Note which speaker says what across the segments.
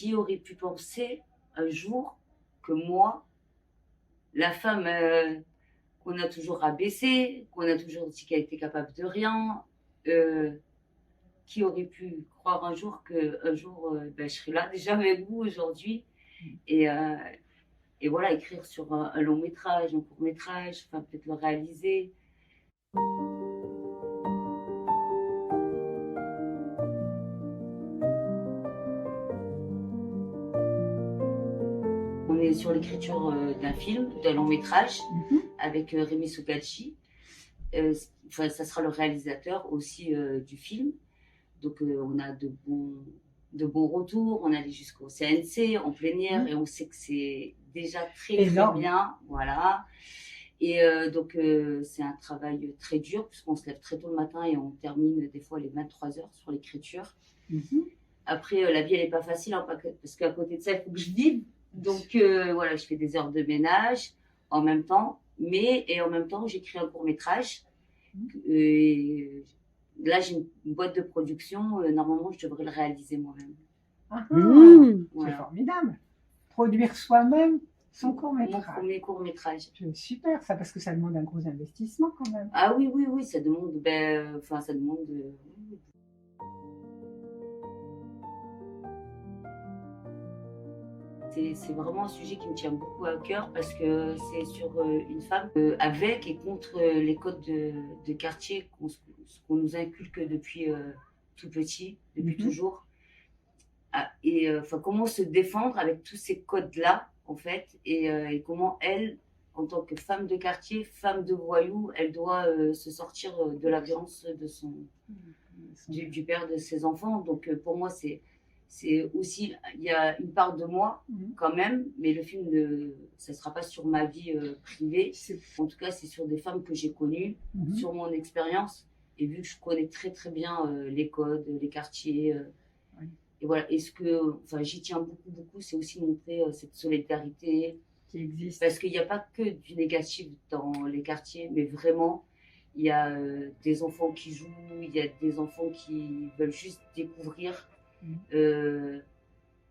Speaker 1: qui aurait pu penser un jour que moi, la femme qu'on a toujours rabaissée, qu'on a toujours dit qu'elle était capable de rien, qui aurait pu croire un jour qu'un jour, je serai là déjà avec vous aujourd'hui et, euh, et voilà, écrire sur un long métrage, un court métrage, enfin peut-être le réaliser. On est sur l'écriture d'un film, d'un long métrage, avec Rémi Sogachi. Ça sera le réalisateur aussi du film. Donc on a de bons retours, on allait jusqu'au CNC en plénière et on sait que c'est déjà très bien. Voilà. Et donc c'est un travail très dur puisqu'on se lève très tôt le matin et on termine des fois les 23 heures sur l'écriture. Après la vie elle n'est pas facile hein, parce qu'à côté de ça il faut que je vive. Donc voilà, je fais des heures de ménage en même temps, et en même temps j'écris un court métrage. Là, j'ai une boîte de production. Normalement, je devrais le réaliser moi-même.
Speaker 2: Voilà. C'est formidable. Produire soi-même son court-métrage.
Speaker 1: Mon premier court-métrage.
Speaker 2: C'est super, ça, parce que ça demande un gros investissement quand même.
Speaker 1: Ah oui, ça demande... ça demande... C'est vraiment un sujet qui me tient beaucoup à cœur parce que c'est sur une femme avec et contre les codes de quartier qu'on nous inculque depuis tout petit, depuis toujours. Comment se défendre avec tous ces codes-là, en fait, et comment elle, en tant que femme de quartier, femme de voyou, elle doit se sortir de la violence de du père de ses enfants. Donc pour moi, c'est aussi, il y a une part de moi quand même, mais le film, ça ne sera pas sur ma vie privée. En tout cas, c'est sur des femmes que j'ai connues, sur mon expérience. Et vu que je connais très très bien les codes, les quartiers, et voilà. Et j'y tiens beaucoup, c'est aussi montrer cette solidarité
Speaker 2: qui existe.
Speaker 1: Parce qu'il n'y a pas que du négatif dans les quartiers, mais vraiment, il y a des enfants qui jouent, il y a des enfants qui veulent juste découvrir. Je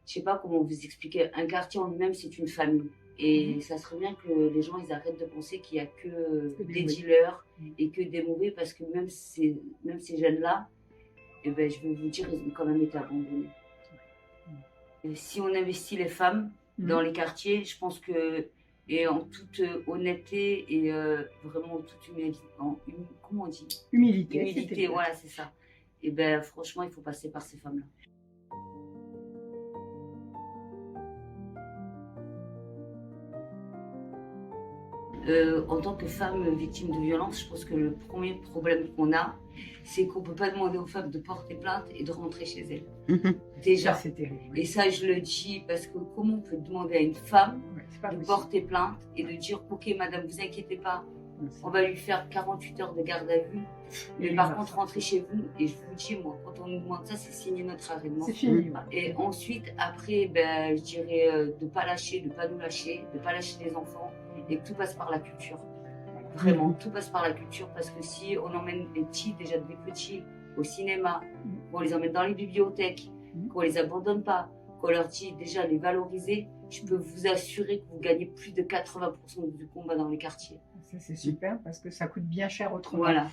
Speaker 1: sais pas comment vous expliquer. Un quartier en lui-même, c'est une famille. Et ça serait bien que les gens ils arrêtent de penser qu'il n'y a que des dealers et que des mauvais, parce que même ces jeunes-là, je vais vous dire, ils ont quand même été abandonnés. Et si on investit les femmes dans les quartiers, je pense que, et en toute honnêteté et vraiment en toute humilité, comment on dit ? Humilité, voilà, c'est ça. Et franchement, il faut passer par ces femmes-là. En tant que femme victime de violence, je pense que le premier problème qu'on a, c'est qu'on ne peut pas demander aux femmes de porter plainte et de rentrer chez elles. Déjà.
Speaker 2: Ça, c'est terrible.
Speaker 1: Et ça, je le dis parce que comment on peut demander à une femme de porter plainte et de dire « Ok, madame, vous inquiétez pas, on va lui faire 48 heures de garde à vue, mais par contre, rentrez chez vous. » Et je vous dis, moi, quand on nous demande ça, c'est signer notre arrêt de mort.
Speaker 2: C'est fini.
Speaker 1: Et ensuite, après, je dirais de ne pas lâcher, de ne pas nous lâcher, de ne pas lâcher les enfants. Et que tout passe par la culture. Vraiment, tout passe par la culture, parce que si on emmène les petits, déjà des petits, au cinéma, qu'on les emmène dans les bibliothèques, qu'on les abandonne pas, qu'on leur dit déjà les valoriser, je peux vous assurer que vous gagnez plus de 80% du combat dans les quartiers.
Speaker 2: Ça, c'est super, parce que ça coûte bien cher autrement.
Speaker 1: Voilà.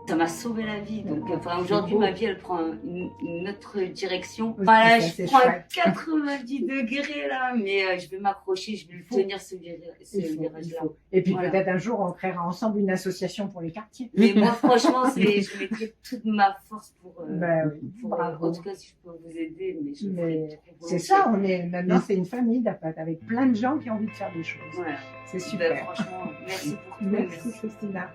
Speaker 1: Ça m'a sauvé la vie. Donc, aujourd'hui, ma vie, elle prend une autre direction. Voilà, je prends 90 degrés là, mais je vais m'accrocher, je vais le tenir ce virage-là.
Speaker 2: Et puis peut-être un jour, on créera ensemble une association pour les quartiers.
Speaker 1: Mais moi, franchement, je mettrai toute ma force pour.
Speaker 2: Bravo.
Speaker 1: En tout cas, si je peux vous aider, mais je le ferai.
Speaker 2: C'est ça, maintenant, c'est une famille avec plein de gens qui ont envie de faire des choses.
Speaker 1: Voilà.
Speaker 2: C'est super.
Speaker 1: Franchement, merci pour tout.
Speaker 2: Merci Christina.